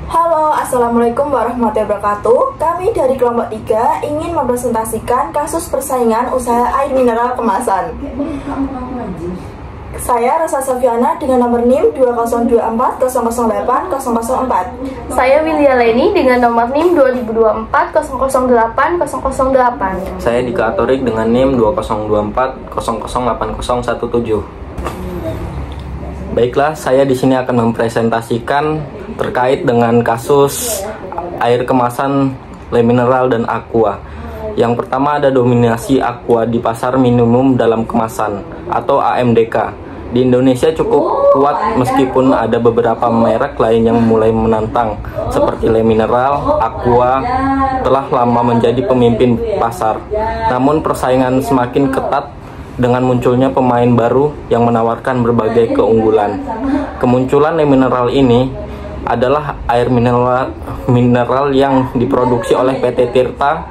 Halo, Assalamualaikum warahmatullahi wabarakatuh. Kami dari kelompok 3 ingin mempresentasikan kasus persaingan usaha air mineral kemasan. Saya Rosa Sofiana dengan nomor NIM 20240080004. Saya Willia Leni dengan nomor NIM 2024008008. Saya Dika Atorik dengan NIM 2024008017. Baiklah, saya di sini akan mempresentasikan terkait dengan kasus air kemasan Le Mineral dan Aqua. Yang pertama ada dominasi Aqua di pasar minimum dalam kemasan atau AMDK. Di Indonesia cukup kuat meskipun ada beberapa merek lain yang mulai menantang seperti Le Mineral, Aqua telah lama menjadi pemimpin pasar. Namun persaingan semakin ketat dengan munculnya pemain baru yang menawarkan berbagai keunggulan. Kemunculan Le Mineral ini adalah air mineral yang diproduksi oleh PT Tirta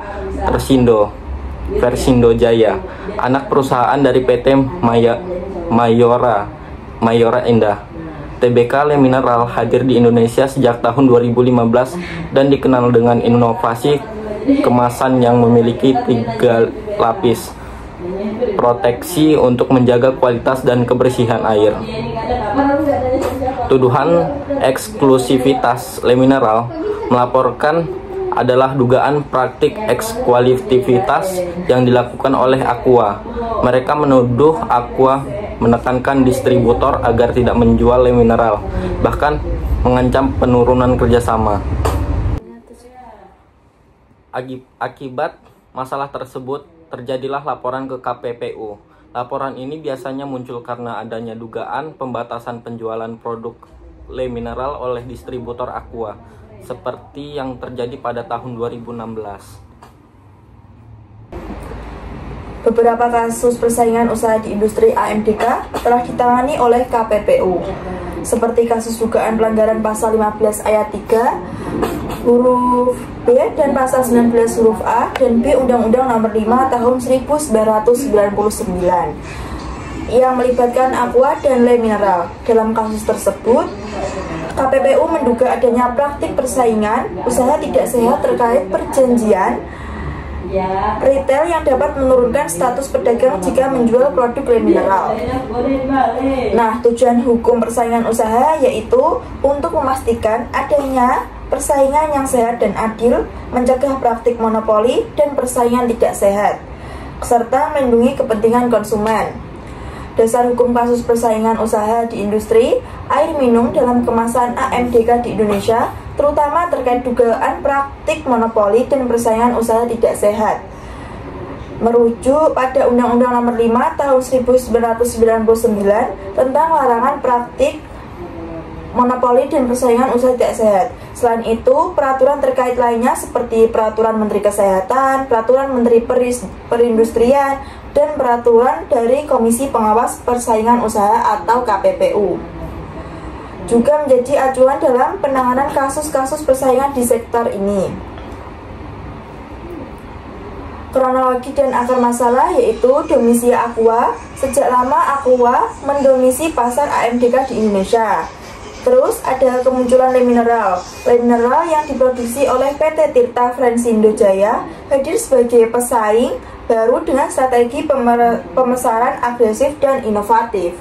Persindo Jaya, anak perusahaan dari PT Mayora Indah. TBK Le Mineral hadir di Indonesia sejak tahun 2015 dan dikenal dengan inovasi kemasan yang memiliki 3 lapis proteksi untuk menjaga kualitas dan kebersihan air. Tuduhan eksklusivitas Le Mineral melaporkan adalah dugaan praktik eksklusivitas yang dilakukan oleh Aqua. Mereka menuduh Aqua menekankan distributor agar tidak menjual Le Mineral, bahkan mengancam penurunan kerjasama. Akibat masalah tersebut, terjadilah laporan ke KPPU. Laporan ini biasanya muncul karena adanya dugaan pembatasan penjualan produk Le Mineral oleh distributor Aqua, seperti yang terjadi pada tahun 2016. Beberapa kasus persaingan usaha di industri AMDK telah ditangani oleh KPPU, seperti kasus dugaan pelanggaran pasal 15 ayat 3 huruf B dan pasal 19 huruf A dan B Undang-Undang Nomor 5 Tahun 1999 yang melibatkan Aqua dan Le Mineral. Dalam kasus tersebut, KPPU menduga adanya praktik persaingan usaha tidak sehat terkait perjanjian retail yang dapat menurunkan status pedagang jika menjual produk Le Mineral. Nah, tujuan hukum persaingan usaha yaitu untuk memastikan adanya persaingan yang sehat dan adil, mencegah praktik monopoli dan persaingan tidak sehat, serta melindungi kepentingan konsumen. Dasar hukum kasus persaingan usaha di industri air minum dalam kemasan AMDK di Indonesia, terutama terkait dugaan praktik monopoli dan persaingan usaha tidak sehat, merujuk pada Undang-Undang Nomor 5 Tahun 1999 tentang larangan praktik monopoli dan persaingan usaha tidak sehat. Selain itu, peraturan terkait lainnya seperti Peraturan Menteri Kesehatan, Peraturan Menteri Perindustrian, dan Peraturan dari Komisi Pengawas Persaingan Usaha atau KPPU juga menjadi acuan dalam penanganan kasus-kasus persaingan di sektor ini. Kronologi dan akar masalah yaitu domisi Aqua. Sejak lama Aqua mendomisi pasar AMDK di Indonesia. Terus ada kemunculan Le Mineral. Le Mineral yang diproduksi oleh PT Tirta Persindo Jaya hadir sebagai pesaing baru dengan strategi pemasaran agresif dan inovatif.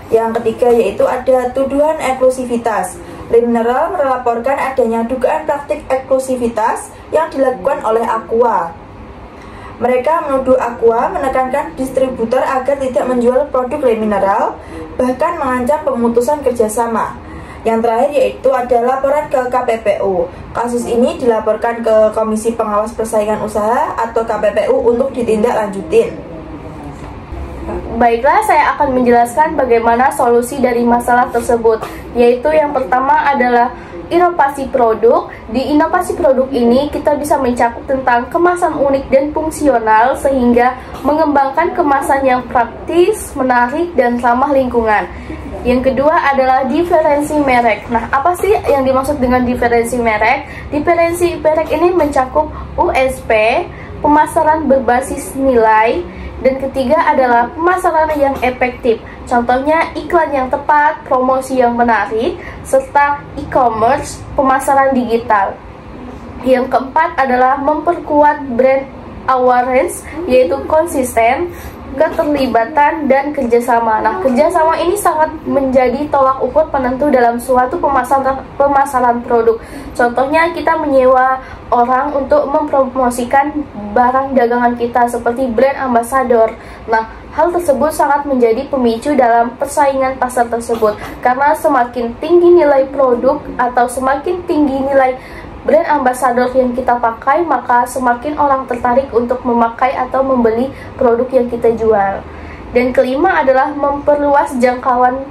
Yang ketiga yaitu ada tuduhan eksklusivitas. Le Mineral melaporkan adanya dugaan praktik eksklusivitas yang dilakukan oleh Aqua. Mereka menuduh Aqua menekankan distributor agar tidak menjual produk Le Mineral, bahkan mengancam pemutusan kerjasama. Yang terakhir yaitu ada laporan ke KPPU. Kasus ini dilaporkan ke Komisi Pengawas Persaingan Usaha atau KPPU untuk ditindaklanjutin. Baiklah, saya akan menjelaskan bagaimana solusi dari masalah tersebut, yaitu yang pertama adalah inovasi produk. Di inovasi produk ini kita bisa mencakup tentang kemasan unik dan fungsional sehingga mengembangkan kemasan yang praktis, menarik, dan ramah lingkungan. Yang kedua adalah diferensi merek. Nah, apa sih yang dimaksud dengan diferensi merek? Diferensi merek ini mencakup USP, pemasaran berbasis nilai, Dan ketiga adalah pemasaran yang efektif. Contohnya iklan yang tepat, promosi yang menarik, serta e-commerce, pemasaran digital. Yang keempat adalah memperkuat brand awareness, yaitu konsisten, keterlibatan, dan kerjasama. Nah, kerjasama ini sangat menjadi tolak ukur penentu dalam suatu pemasaran produk. Contohnya kita menyewa orang untuk mempromosikan barang dagangan kita seperti brand ambassador. Nah, hal tersebut sangat menjadi pemicu dalam persaingan pasar tersebut, karena semakin tinggi nilai produk atau semakin tinggi nilai brand ambassador yang kita pakai, maka semakin orang tertarik untuk memakai atau membeli produk yang kita jual. Dan kelima adalah memperluas jangkauan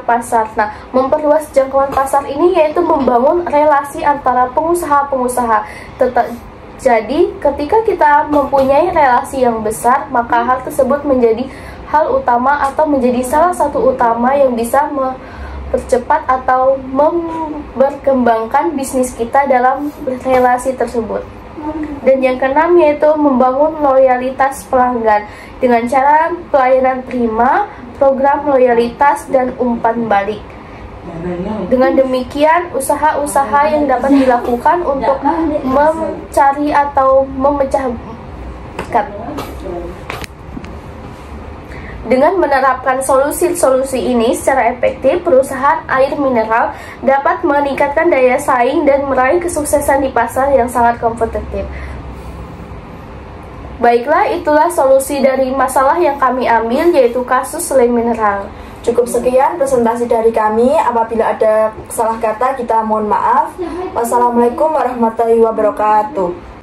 pasar. Nah, memperluas jangkauan pasar ini yaitu membangun relasi antara pengusaha-pengusaha. Jadi, ketika kita mempunyai relasi yang besar, maka hal tersebut menjadi hal utama atau menjadi salah satu utama yang bisa mempercepat atau berkembangkan bisnis kita dalam relasi tersebut. Dan yang keenam yaitu membangun loyalitas pelanggan dengan cara pelayanan prima, program loyalitas, dan umpan balik. Dengan demikian, usaha-usaha yang dapat dilakukan untuk mencari atau memecah tingkat. Dengan menerapkan solusi-solusi ini secara efektif, perusahaan air mineral dapat meningkatkan daya saing dan meraih kesuksesan di pasar yang sangat kompetitif. Baiklah, itulah solusi dari masalah yang kami ambil, yaitu kasus Le Mineral. Cukup sekian presentasi dari kami. Apabila ada salah kata, kita mohon maaf. Wassalamualaikum warahmatullahi wabarakatuh.